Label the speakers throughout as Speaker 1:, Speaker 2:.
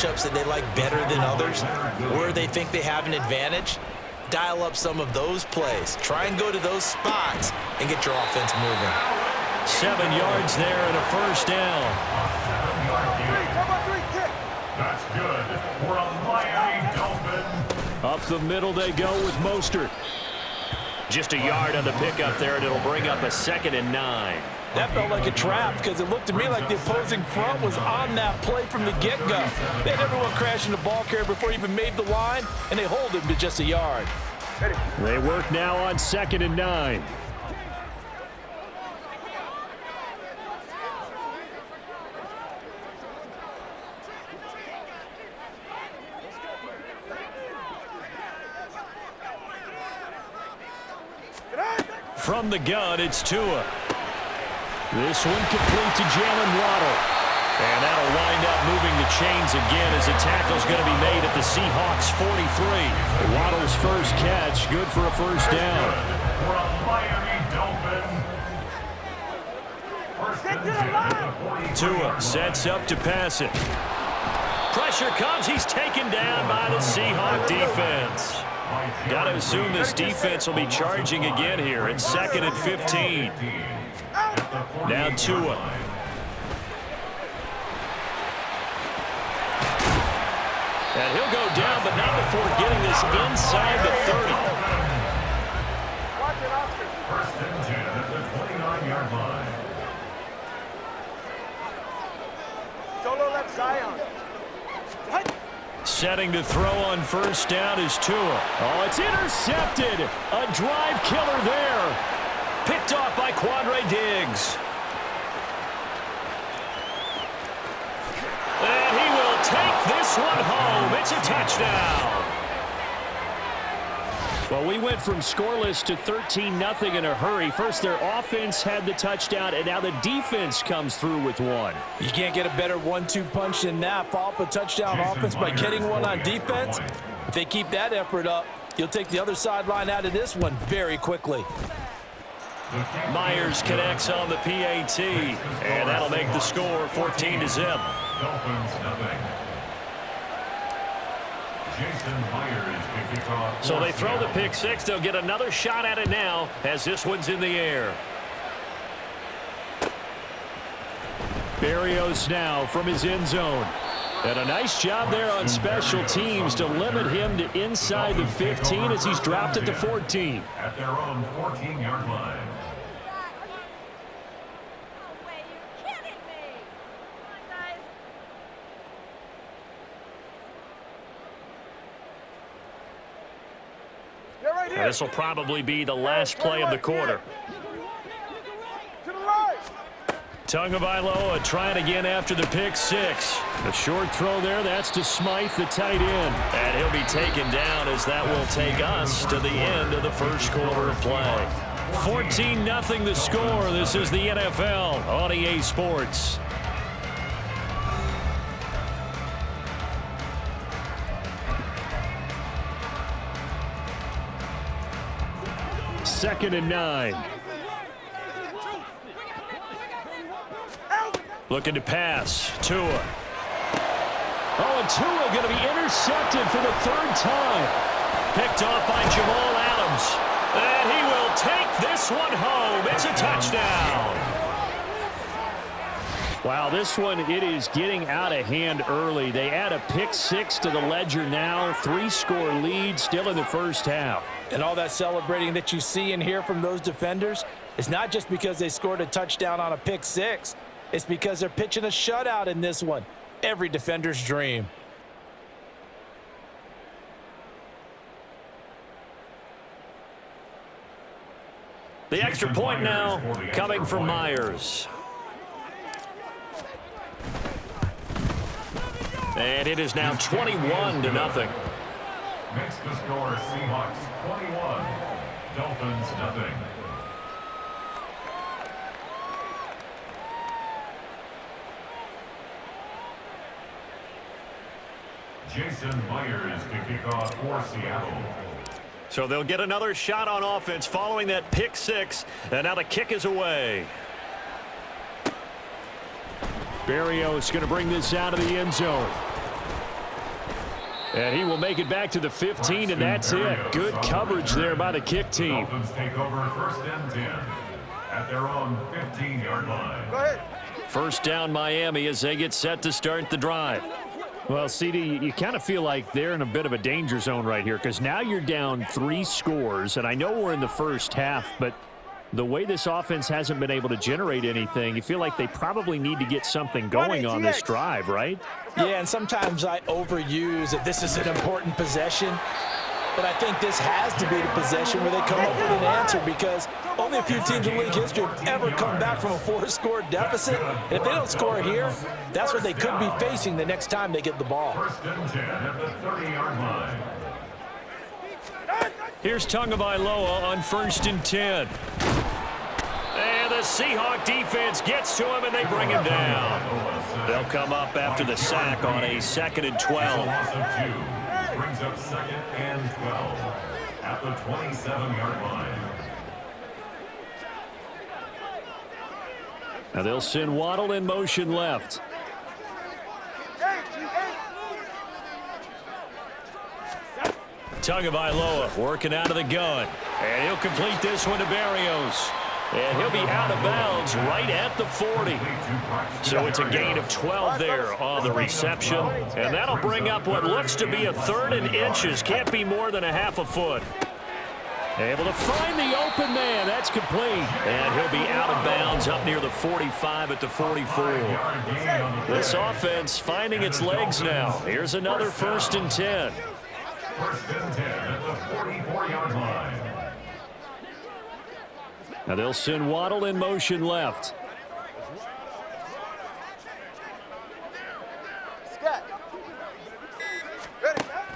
Speaker 1: matchups that they like better than others, where they think they have an advantage, dial up some of those plays. Try and go to those spots and get your offense moving.
Speaker 2: 7 yards there and a first down.
Speaker 3: That's good for a Miami Dolphin.
Speaker 2: Up the middle they go with Mostert. Just a yard on the pickup there, and it'll bring up a 2nd and 9.
Speaker 1: That felt like a trap because it looked to me like the opposing front was on that play from the get-go. They had everyone crashing the ball carrier before he even made the line, and they hold him to just a yard.
Speaker 2: They work now on 2nd and 9. From the gun, it's Tua. This one complete to Jalen Waddle. And that'll wind up moving the chains again as a tackle's going to be made at the Seahawks 43. Waddle's first catch, good for a first down.
Speaker 3: For a Miami Dolphin.
Speaker 2: Tua sets up to pass it. Pressure comes. He's taken down by the Seahawk defense. Got to assume this defense will be charging again here. It's 2nd and 15. Now Tua. And he'll go down, but not before getting this inside the 30.
Speaker 3: First and 10 at the 29-yard line.
Speaker 4: Solo left Zion.
Speaker 2: Setting to throw on first down is Tua. Oh, it's intercepted. A drive killer there. Picked off by Quandre Diggs. And he will take this one home. It's a touchdown. Well, we went from scoreless to 13-0 in a hurry. First, their offense had the touchdown, and now the defense comes through with one.
Speaker 1: You can't get a better 1-2 punch than that. Follow up a touchdown offense by getting one on defense. If they keep that effort up, you'll take the other sideline out of this one very quickly.
Speaker 2: Myers connects on the PAT, and that'll make the score 14-0.
Speaker 3: Dolphins nothing. Jason Myers can kick off.
Speaker 2: So they throw the pick six. They'll get another shot at it now as this one's in the air. Berrios now from his end zone. And a nice job there on special teams to limit him to inside the 15 as he's dropped at the 14.
Speaker 3: At their own 14-yard line.
Speaker 2: This will probably be the last play of the quarter. Tagovailoa trying again after the pick six. A short throw there. That's to Smythe, the tight end. And he'll be taken down as that will take us to the end of the first quarter of play. 14-0 the score. This is the NFL on EA Sports. Second and 9. Looking to pass. Tua. Oh, and Tua going to be intercepted for the third time. Picked off by Jamal Adams. And he will take this one home. It's a touchdown. Wow, this one, it is getting out of hand early. They add a pick six to the ledger now. 3-score lead still in the first half.
Speaker 1: And all that celebrating that you see and hear from those defenders is not just because they scored a touchdown on a pick six. It's because they're pitching a shutout in this one. Every defender's dream.
Speaker 2: The extra point now coming from Myers. And it is now 21-0.
Speaker 3: Makes the score Seahawks 21, Dolphins nothing. Jason Myers to kick off for Seattle.
Speaker 2: So they'll get another shot on offense following that pick six. And now the kick is away. Berrios going to bring this out of the end zone. And he will make it back to the 15, and that's it. Good coverage there by the kick team.
Speaker 3: Dolphins take over first and 10 at their own 15-yard line.
Speaker 4: Go ahead.
Speaker 2: First down Miami as they get set to start the drive.
Speaker 5: Well, CD, you kind of feel like they're in a bit of a danger zone right here because now you're down 3 scores, and I know we're in the first half, but the way this offense hasn't been able to generate anything, you feel like they probably need to get something going on this drive, right?
Speaker 1: Yeah, and sometimes I overuse that this is an important possession, but I think this has to be the possession where they come up with an answer because only a few teams in league history have ever come back from a 4-score deficit. And if they don't score here, that's what they could be facing the next time they get the ball.
Speaker 3: First and 10 at the 30-yard line.
Speaker 2: Here's Tagovailoa on first and 10. And the Seahawk defense gets to him, and they bring him down. They'll come up after the sack on a 2nd and 12.
Speaker 3: Loss of 2 brings up 2nd and 12 at the 27-yard line.
Speaker 2: Now they'll send Waddle in motion left. Tagovailoa working out of the gun. And he'll complete this one to Berrios. And he'll be out of bounds right at the 40. So it's a gain of 12 there on the reception. And that'll bring up what looks to be a 3rd and inches. Can't be more than a half a foot. Able to find the open man. That's complete. And he'll be out of bounds up near the 45 at the 44. This offense finding its legs now. Here's another 1st and 10.
Speaker 3: First and 10 at the 44-yard line.
Speaker 2: Now they'll send Waddle in motion left.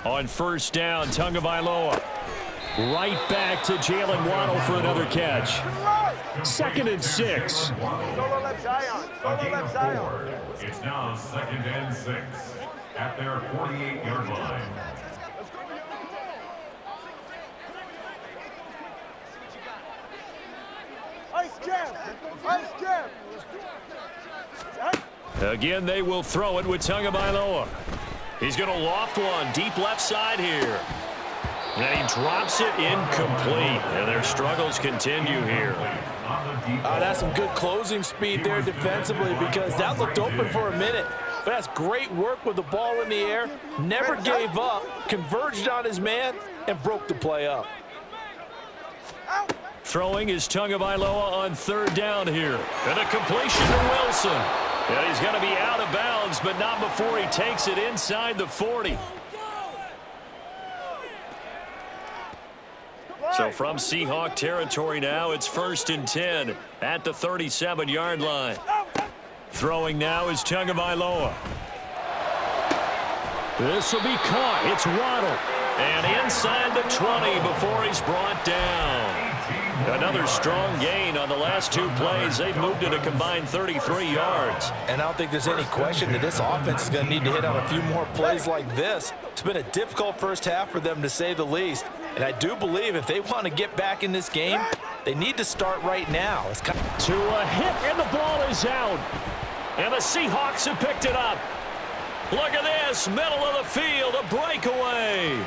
Speaker 2: On first down, Tagovailoa. Right back to Jalen Waddle for another catch. 2nd and 6.
Speaker 4: Solo left Zion.
Speaker 3: A gain
Speaker 4: Solo
Speaker 3: of
Speaker 4: left Zion.
Speaker 3: 4. It's now 2nd and 6 at their 48-yard line.
Speaker 4: Ice jam. Ice jam.
Speaker 2: Again, they will throw it with Tagovailoa. He's going to loft one deep left side here. And he drops it incomplete. And their struggles continue here.
Speaker 1: That's some good closing speed there defensively because that looked open for a minute. But that's great work with the ball in the air. Never gave up, converged on his man, and broke the play up.
Speaker 2: Throwing is Tagovailoa on 3rd down here. And a completion to Wilson. And he's going to be out of bounds, but not before he takes it inside the 40. So from Seahawk territory now, it's 1st and 10 at the 37-yard line. Throwing now is Tagovailoa. This will be caught. It's Waddle. And inside the 20 before he's brought down. Another strong gain on the last 2 plays. They've moved it a combined 33 yards.
Speaker 1: And I don't think there's any question that this offense is going to need to hit on a few more plays like this. It's been a difficult first half for them, to say the least. And I do believe if they want to get back in this game, they need to start right now. It's kind of
Speaker 2: to a hit, and the ball is out. And the Seahawks have picked it up. Look at this, middle of the field, a breakaway.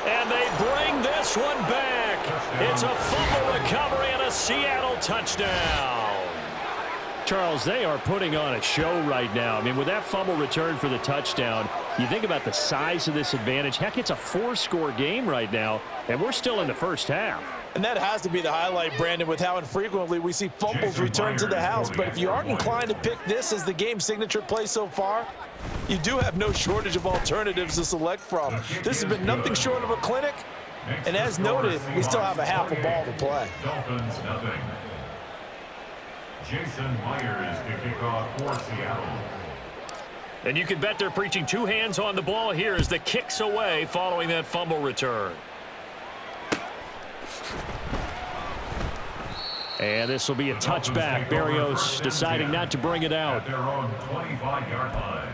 Speaker 2: And they bring this one back. It's a fumble recovery and a Seattle touchdown.
Speaker 5: Charles, they are putting on a show right now. I mean, with that fumble return for the touchdown, you think about the size of this advantage. Heck, it's a 4-score game right now, and we're still in the first half.
Speaker 1: And that has to be the highlight, Brandon, with how infrequently we see fumbles return to the house. But if you aren't inclined to pick this as the game signature play so far, you do have no shortage of alternatives to select from. This has been nothing short of a clinic. And as noted, we still have a half a ball to play.
Speaker 3: Dolphins nothing. Jason Myers to kick off for Seattle.
Speaker 2: And you can bet they're preaching 2 hands on the ball here as the kick's away following that fumble return. And this will be a touchback. Berrios deciding not to bring it out.
Speaker 3: At their own 25-yard line.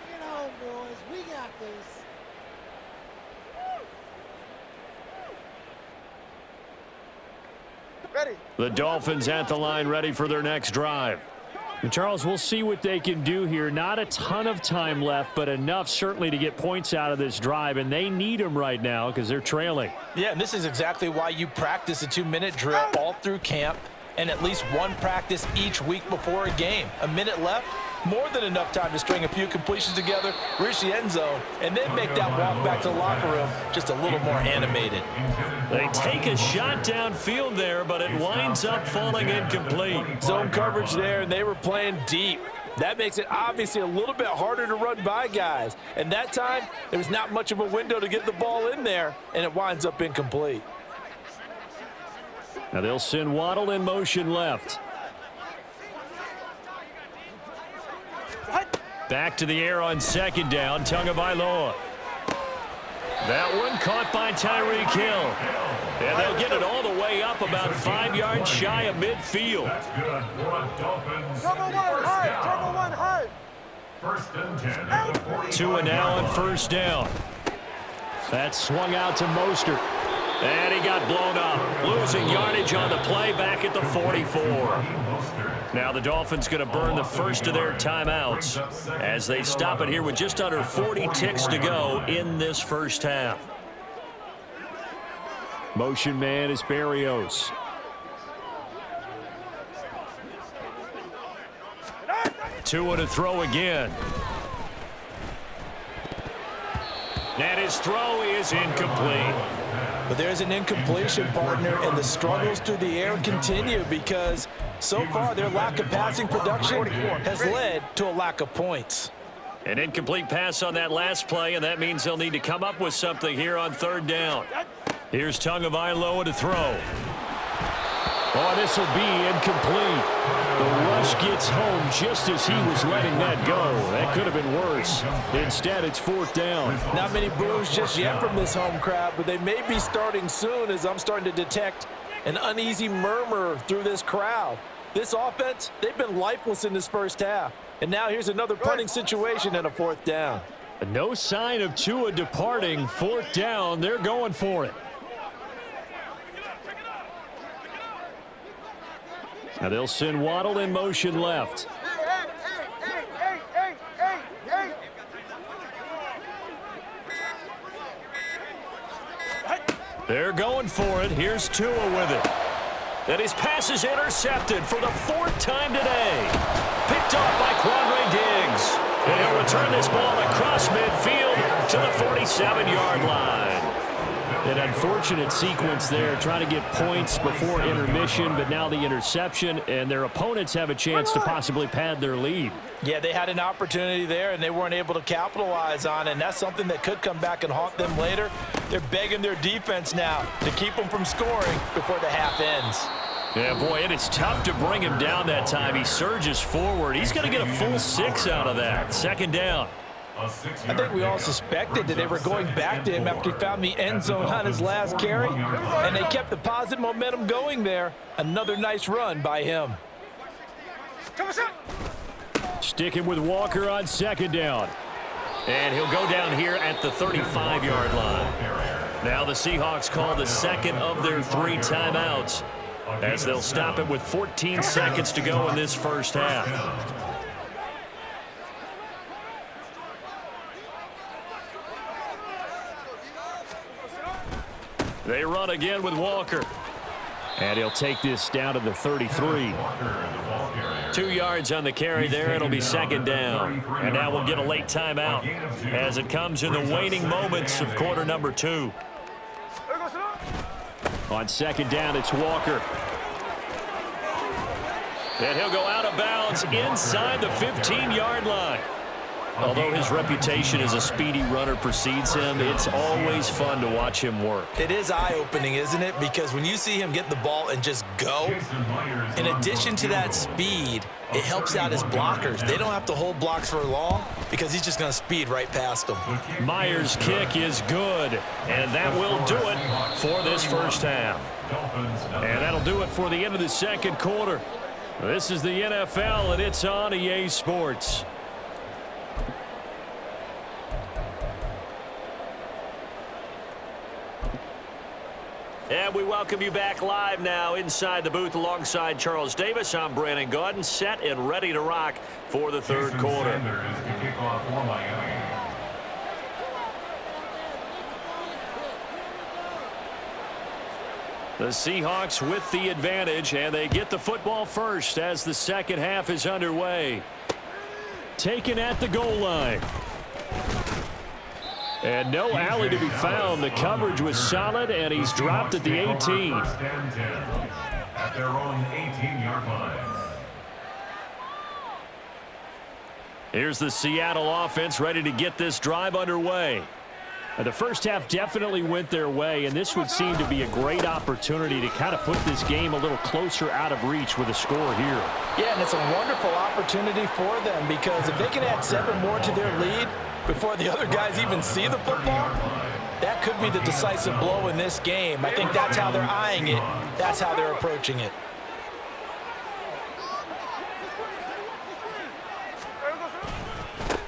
Speaker 6: Get on, boys. We got this.
Speaker 4: Ready.
Speaker 2: The Dolphins at the line ready for their next drive.
Speaker 5: And Charles, we'll see what they can do here. Not a ton of time left, but enough certainly to get points out of this drive, and they need them right now because they're trailing.
Speaker 1: Yeah, and this is exactly why you practice a 2-minute drill all through camp and at least one practice each week before a game. A minute left, more than enough time to string a few completions together, reach the end zone, and then make that walk back to the locker room just a little more animated.
Speaker 2: They take a shot downfield there, but it winds up falling incomplete.
Speaker 1: Zone coverage there, and they were playing deep. That makes it obviously a little bit harder to run by guys. And that time, there's not much of a window to get the ball in there, and it winds up incomplete.
Speaker 5: Now they'll send Waddle in motion left. Back to the air on second down, Tagovailoa. That one caught by Tyreek Hill. And they'll get it all the way up about 5 yards shy of midfield.
Speaker 3: That's good for a Dolphins.
Speaker 4: Turbo one high.
Speaker 3: First and 10 at the 45.
Speaker 5: Tua now on first down. That swung out to Mostert. And he got blown up. Losing yardage on the play back at the 44. Now the Dolphins going to burn the first of their timeouts as they stop it here with just under 40 ticks to go in this first half. Motion man is Berrios. Tua to throw again. And his throw is incomplete.
Speaker 1: But there's an incompletion, partner, and the struggles through the air continue because so far their lack of passing production has led to a lack of points.
Speaker 2: An incomplete pass on that last play, and that means they'll need to come up with something here on third down. Here's Tagovailoa to throw. Oh, this will be incomplete. The rush gets home just as he was letting that go. That could have been worse. Instead, it's fourth down.
Speaker 1: Not many boos just yet from this home crowd, but they may be starting soon as I'm starting to detect an uneasy murmur through this crowd. This offense, they've been lifeless in this first half. And now here's another punting situation and a fourth down.
Speaker 5: No sign of Tua departing. Fourth down, they're going for it. Now they'll send Waddle in motion left. They're going for it. Here's Tua with it. And his pass is intercepted for the fourth time today. Picked off by Quandre Diggs. And he'll return this ball across midfield to the 47-yard line. An unfortunate sequence there, trying to get points before intermission, but now the interception, and their opponents have a chance to possibly pad their lead.
Speaker 1: Yeah, they had an opportunity there, and they weren't able to capitalize on it, and that's something that could come back and haunt them later. They're begging their defense now to keep them from scoring before the half ends.
Speaker 2: Yeah, boy, it is tough to bring him down that time. He surges forward. He's going to get a full 6 out of that. Second down.
Speaker 1: I think we all suspected that they were going back to him after he found the end zone on his last carry, and they kept the positive momentum going there. Another nice run by him.
Speaker 5: Sticking with Walker on second down.
Speaker 2: And he'll go down here at the 35-yard line. Now the Seahawks call the second of their 3 timeouts as they'll stop it with 14 seconds to go in this first half. They run again with Walker.
Speaker 5: And he'll take this down to the 33.
Speaker 2: 2 yards on the carry there. It'll be second down. And now we'll get a late timeout as it comes in the waning moments of quarter number 2.
Speaker 5: On second down, it's Walker.
Speaker 2: And he'll go out of bounds inside the 15-yard line. Although his reputation as a speedy runner precedes him, it's always fun to watch him work.
Speaker 1: It is eye-opening, isn't it? Because when you see him get the ball and just go, in addition to that speed, it helps out his blockers. They don't have to hold blocks for long because he's just going to speed right past them.
Speaker 2: Myers' kick is good, and that will do it for this first half.
Speaker 5: And that'll do it for the end of the second quarter. This is the NFL, and it's on EA Sports.
Speaker 2: And we welcome you back live now inside the booth alongside Charles Davis. I'm Brandon Gaudin, set and ready to rock for the third quarter.
Speaker 3: Sanders to kick off for Miami.
Speaker 2: The Seahawks with the advantage, and they get the football first as the second half is underway. Taken at the goal line. And no alley to be found. The coverage was solid, and he's dropped at the 18.
Speaker 3: First and 10 at their own 18-yard line.
Speaker 2: Here's the Seattle offense ready to get this drive underway. The first half definitely went their way, and this would seem to be a great opportunity to kind of put this game a little closer out of reach with a score here.
Speaker 1: Yeah, and it's a wonderful opportunity for them because if they can add 7 more to their lead before the other guys even see the football, that could be the decisive blow in this game. I think that's how they're eyeing it. That's how they're approaching it.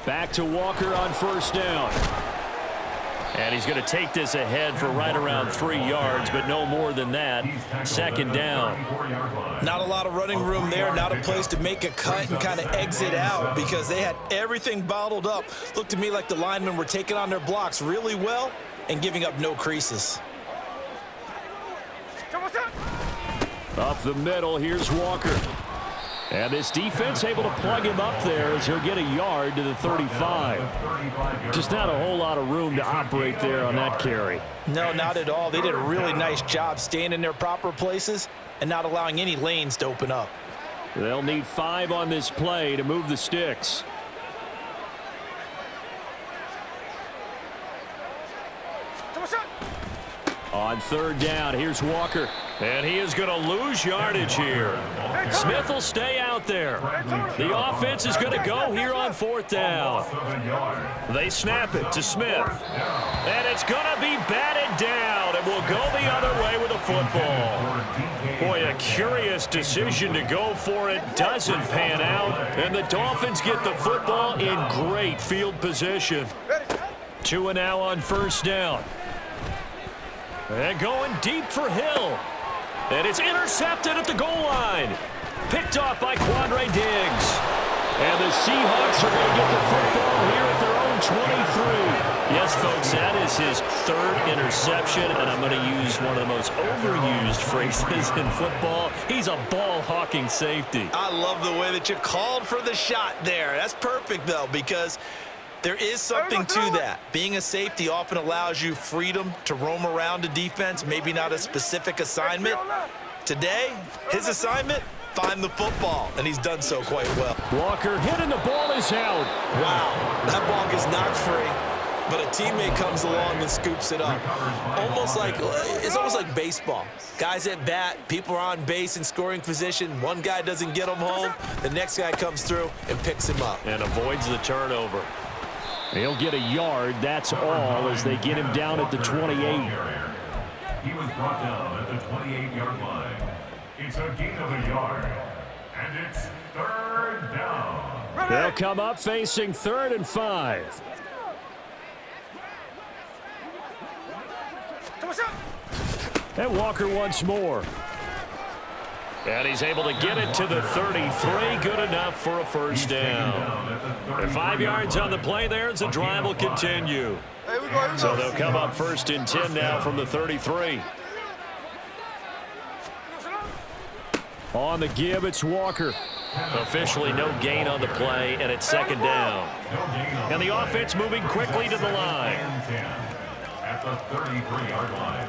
Speaker 2: Back to Walker on first down. And he's going to take this ahead for right around 3 yards, but no more than that. Second down.
Speaker 1: Not a lot of running room there, not a place to make a cut and kind of exit out because they had everything bottled up. Looked to me like the linemen were taking on their blocks really well and giving up no creases.
Speaker 2: Up the middle, here's Walker. And this defense able to plug him up there as he'll get a yard to the 35. Just not a whole lot of room to operate there on that carry.
Speaker 1: No, not at all. They did a really nice job staying in their proper places and not allowing any lanes to open up.
Speaker 2: They'll need 5 on this play to move the sticks. On third down, here's Walker. And he is going to lose yardage here. Smith will stay out there. The offense is going to go here on fourth down. They snap it to Smith. And it's going to be batted down. And will go the other way with the football. Boy, a curious decision to go for it. Doesn't pan out. And the Dolphins get the football in great field position. 2 and now on first down. And going deep for Hill. And it's intercepted at the goal line. Picked off by Quandre Diggs. And the Seahawks are going to get the football here at their own 23. Yes, folks, that is his 3rd interception, and I'm going to use one of the most overused phrases in football. He's a ball-hawking safety.
Speaker 1: I love the way that you called for the shot there. That's perfect, though, because there is something to that. Being a safety often allows you freedom to roam around a defense, maybe not a specific assignment. Today, his assignment, find the football, and he's done so quite well.
Speaker 2: Walker hit and the ball is out.
Speaker 1: Wow, that ball gets knocked free, but a teammate comes along and scoops it up. It's almost like baseball. Guys at bat, people are on base in scoring position. One guy doesn't get him home, the next guy comes through and picks him up.
Speaker 2: And avoids the turnover. He'll get a yard, that's all, as they get him down at the 28.
Speaker 3: He was brought down at the 28-yard line. It's a gain of a yard, and it's third down.
Speaker 2: They'll come up facing 3rd and 5. And Walker once more. And he's able to get it to the 33. Good enough for a first down. And 5 yards on the play there as the drive will continue. So they'll come up 1st and 10 now from the 33. On the give, it's Walker. Officially no gain on the play, and it's 2nd down. And the offense moving quickly to the line.
Speaker 3: At the 33-yard line.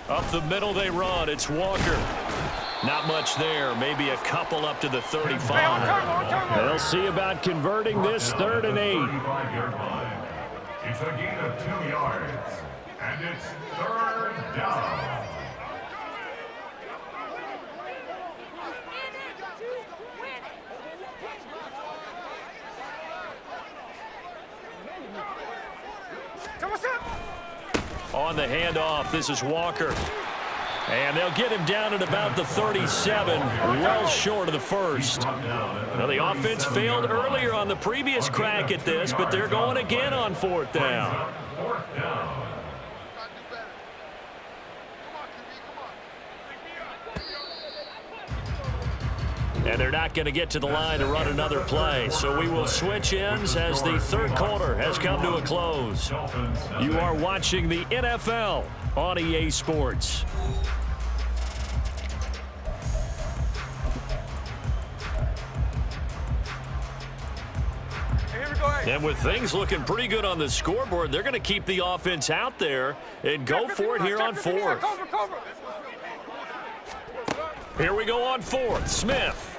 Speaker 2: Up the middle they run. It's Walker. Not much there. Maybe a couple up to the 35. They'll see about converting this 3rd and 8.
Speaker 3: It's a gain of 2 yards, and it's 3rd down.
Speaker 2: On the handoff, this is Walker. And they'll get him down at about the 37, well short of the first. Now, the offense failed earlier on the previous crack at this, but they're going again on 4th down. And they're not going to get to the line to run another play. So we will switch ends as the 3rd quarter has come to a close. You are watching the NFL on EA Sports. And with things looking pretty good on the scoreboard, they're going to keep the offense out there and go for it here on 4th. Here we go on 4th. Smith.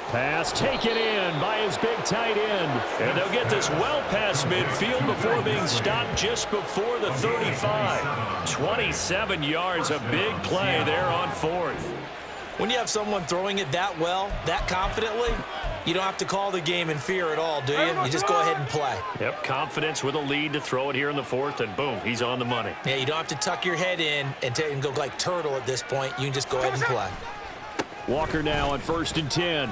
Speaker 2: Pass taken in by his big tight end. And they'll get this well past midfield before being stopped just before the 35. 27 yards, a big play there on 4th.
Speaker 1: When you have someone throwing it that well, that confidently, you don't have to call the game in fear at all, do you? You just go ahead and play.
Speaker 2: Yep, confidence with a lead to throw it here in the 4th, and boom, he's on the money.
Speaker 1: Yeah, you don't have to tuck your head in and go like turtle at this point. You can just go ahead and play.
Speaker 2: Walker now on 1st and 10.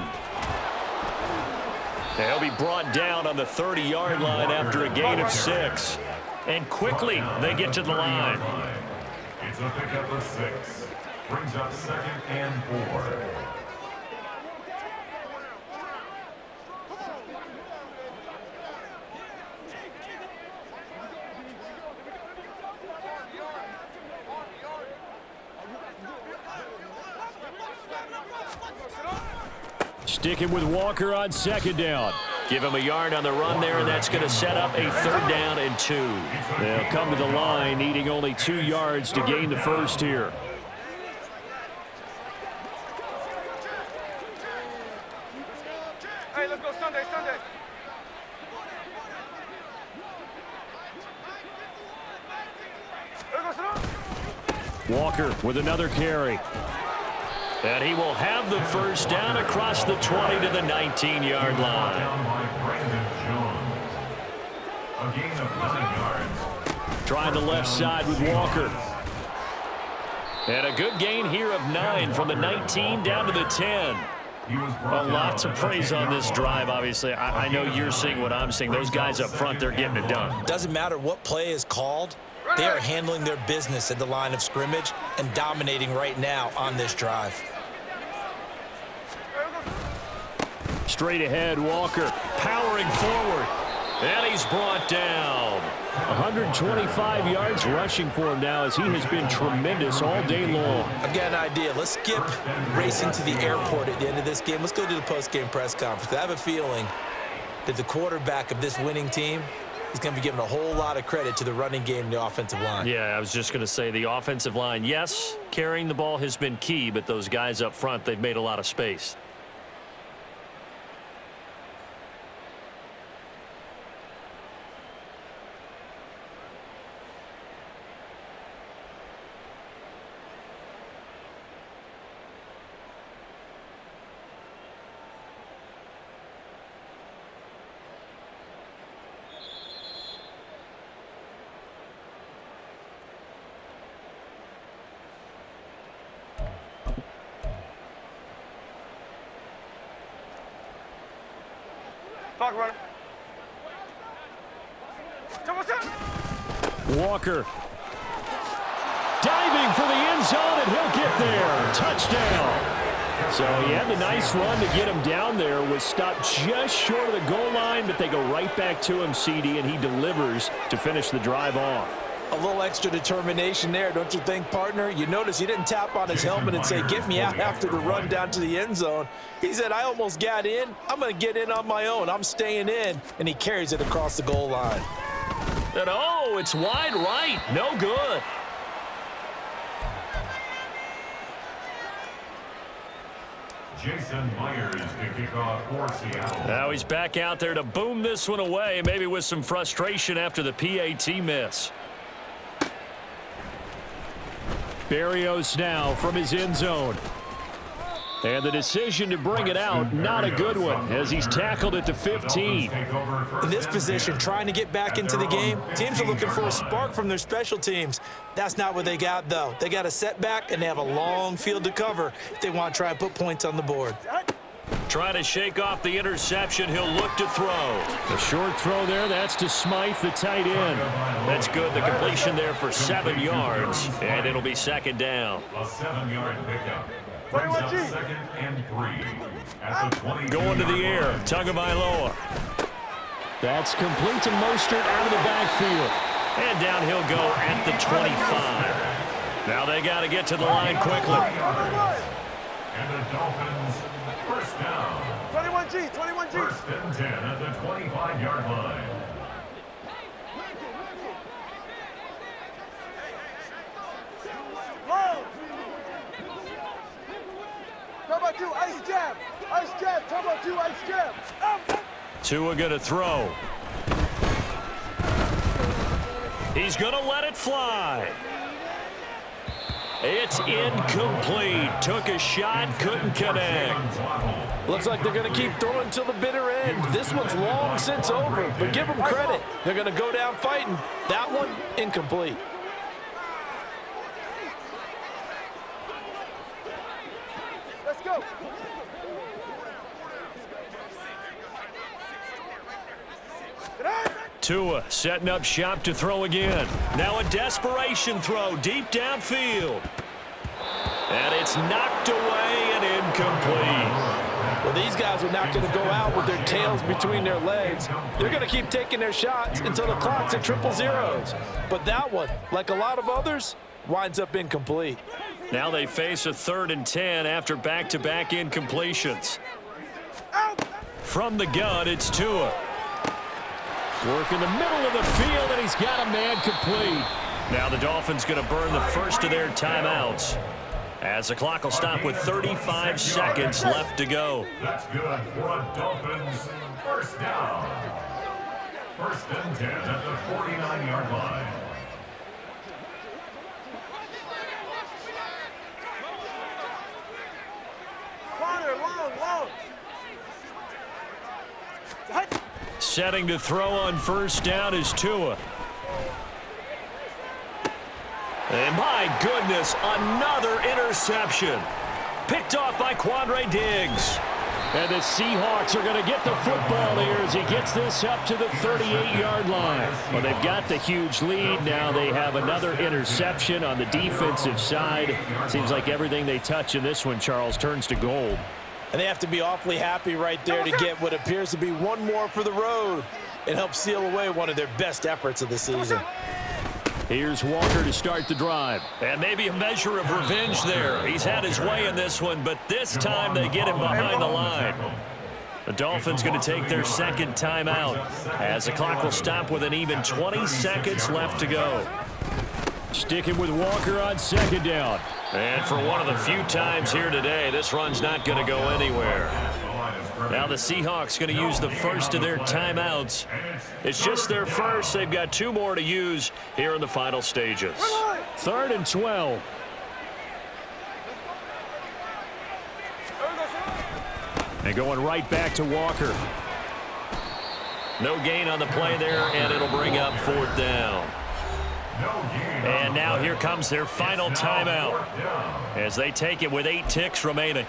Speaker 2: They'll be brought down on the 30-yard line after a gain of 6. And quickly, they get to the line.
Speaker 3: It's a pickup of 6. Brings up 2nd and 4.
Speaker 5: Sticking with Walker on 2nd down.
Speaker 2: Give him a yard on the run there, and that's going to set up a 3rd down and 2.
Speaker 5: They'll come to the line, needing only 2 yards to gain the first here.
Speaker 4: Hey, let's go Sunday.
Speaker 5: Walker with another carry.
Speaker 2: And he will have the first down across the 20 to the 19-yard line.
Speaker 3: A gain of 9 yards.
Speaker 5: Trying the left side with Walker.
Speaker 2: And a good gain here of 9 from the 19 down to the 10. A lot to praise on this drive, obviously. I know you're seeing what I'm seeing. Those guys up front, they're getting it done.
Speaker 1: Doesn't matter what play is called. They are handling their business at the line of scrimmage and dominating right now on this drive.
Speaker 5: Straight ahead, Walker powering forward.
Speaker 2: And he's brought down.
Speaker 5: 125 yards rushing for him now as he has been tremendous all day long.
Speaker 1: I've got an idea. Let's skip racing to the airport at the end of this game. Let's go to the post-game press conference. I have a feeling that the quarterback of this winning team is going to be giving a whole lot of credit to the running game and the offensive line.
Speaker 2: Yeah, I was just going to say the offensive line, yes, carrying the ball has been key, but those guys up front, they've made a lot of space.
Speaker 5: Walker diving for the end zone, and he'll get there. Touchdown. So he had the nice run to get him down there. Was stopped just short of the goal line, but they go right back to him, CD, and he delivers to finish the drive off.
Speaker 1: A little extra determination there, don't you think, partner? You notice he didn't tap on his helmet and say, get me out after the run down to the end zone. He said, I almost got in. I'm going to get in on my own. I'm staying in. And he carries it across the goal line.
Speaker 2: And oh, it's wide right. No good.
Speaker 3: Jason Myers to kick off for Seattle.
Speaker 2: Now he's back out there to boom this one away, maybe with some frustration after the PAT miss.
Speaker 5: Berrios now from his end zone. And the decision to bring it out, not a good one, as he's tackled at the 15.
Speaker 1: In this position, trying to get back into the game, teams are looking for a spark from their special teams. That's not what they got, though. They got a setback, and they have a long field to cover if they want to try and put points on the board.
Speaker 2: Trying to shake off the interception. He'll look to throw.
Speaker 5: A short throw there. That's to Smythe, the tight end.
Speaker 2: That's good. The completion there for 7 yards, and it'll be second down.
Speaker 3: A 7-yard pickup. Brings up 2nd and 3 at the 20.
Speaker 2: Going to the air. Tagovailoa.
Speaker 5: That's complete to Mostert out of the backfield.
Speaker 2: And down he'll go at the 25. Now they got to get to the line quickly.
Speaker 3: And the Dolphins, first down.
Speaker 4: 21G, 21G.
Speaker 3: 1st and 10 at the 25-yard line.
Speaker 4: Low. Turbo 2, ice jab. Ice jab, turbo 2, ice jab.
Speaker 2: Tua going to throw. He's going to let it fly. It's incomplete. Took a shot, couldn't connect.
Speaker 1: Looks like they're going to keep throwing till the bitter end. This one's long since over, but give them credit. They're going to go down fighting. That one, incomplete.
Speaker 4: Let's go.
Speaker 2: Tua setting up shop to throw again. Now a desperation throw deep downfield. And it's knocked away and incomplete.
Speaker 1: Well, these guys are not going to go out with their tails between their legs. They're going to keep taking their shots until the clock's at 000. But that one, like a lot of others, winds up incomplete.
Speaker 2: Now they face a 3rd and 10 after back-to-back incompletions. From the gun, it's Tua.
Speaker 5: Work in the middle of the field, and he's got a man complete.
Speaker 2: Now the Dolphins going to burn the first of their timeouts, as the clock will stop with 35 seconds left to go.
Speaker 3: That's good for a Dolphins first down. 1st and 10 at the 49-yard line.
Speaker 4: Corner, long.
Speaker 2: Setting to throw on first down is Tua. And my goodness, another interception. Picked off by Quandre Diggs.
Speaker 5: And the Seahawks are going to get the football here as he gets this up to the 38-yard line. Well, they've got the huge lead. Now they have another interception on the defensive side. Seems like everything they touch in this one, Charles, turns to gold.
Speaker 1: And they have to be awfully happy right there to get what appears to be one more for the road. It helps seal away one of their best efforts of the season.
Speaker 5: Here's Walker to start the drive.
Speaker 2: And maybe a measure of revenge there. He's had his way in this one, but this time they get him behind the line. The Dolphins going to take their second timeout as the clock will stop with an even 20 seconds left to go.
Speaker 5: Sticking with Walker on second down.
Speaker 2: And for one of the few times here today, this run's not going to go anywhere. Now the Seahawks going to use the first of their timeouts. It's just their first. They've got 2 more to use here in the final stages.
Speaker 5: 3rd and 12. And going right back to Walker.
Speaker 2: No gain on the play there, and it'll bring up 4th down. And now here comes their final timeout as they take it with 8 ticks remaining.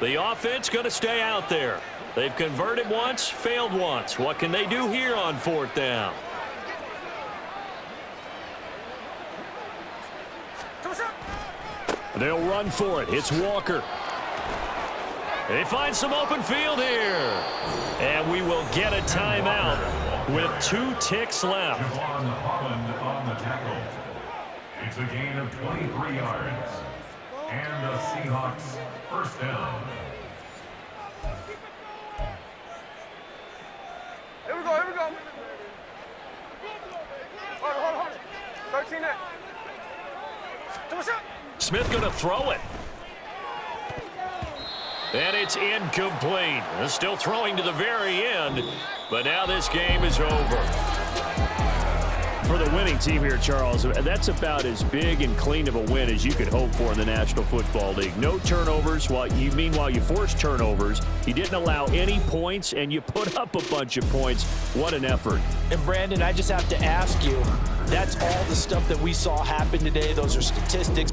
Speaker 2: The offense going to stay out there. They've converted once, failed once. What can they do here on 4th down?
Speaker 5: They'll run for it. It's Walker.
Speaker 2: They find some open field here. And we will get a timeout with 2 ticks left.
Speaker 3: Holland on the tackle. It's a gain of 23 yards. And the Seahawks first down.
Speaker 4: Here we go. Hold. 13 net.
Speaker 2: Smith going to throw it. And it's incomplete. Still throwing to the very end, but now this game is over.
Speaker 5: For the winning team here, Charles, that's about as big and clean of a win as you could hope for in the National Football League. No turnovers. Meanwhile, you forced turnovers. You didn't allow any points, and you put up a bunch of points. What an effort.
Speaker 1: And, Brandon, I just have to ask you, that's all the stuff that we saw happen today. Those are statistics.